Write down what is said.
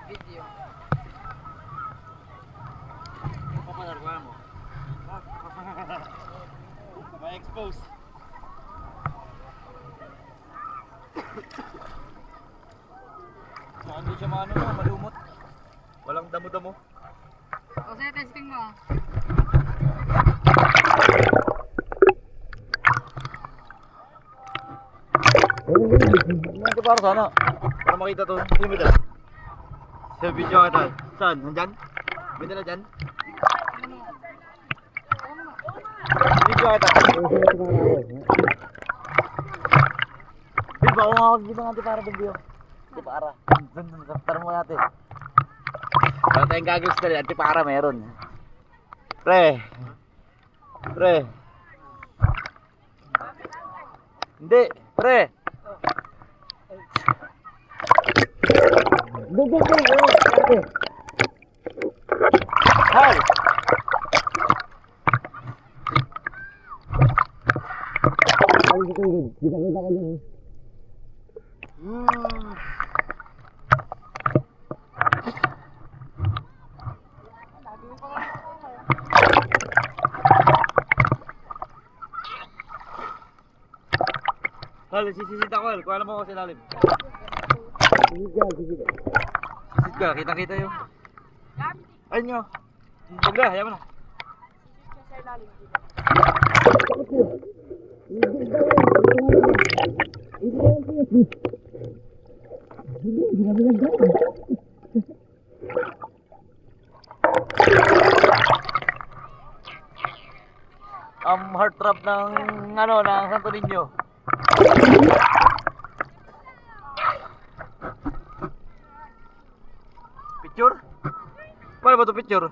Video. Papalarguan mo. Ma-expose. So, hindi siya maano no, malumot. Walang damo-damo. O sige, testing mo ah. Ito para sana. Para makita to. Hindi mo dyan. Sa video kita. Saan? Nandyan? May dala dyan? Video kita. Di ba? Kung ako dito natin para doon video. Di para. Doon. Tara mo natin. Para tayong gagawin sa dali. Antipara meron. Pre. Pre. Hindi. Pre. Dugog ko. Hay. Kita ko din. Hal, sisit ako. Kuha na mo ako sa ilalim. Sisit ka, kita-kita yun. Ayun nyo. Huwag na, hayaan mo na. Heart trap ng ano, ng Santo Niño. Picture? Paano ba ito picture?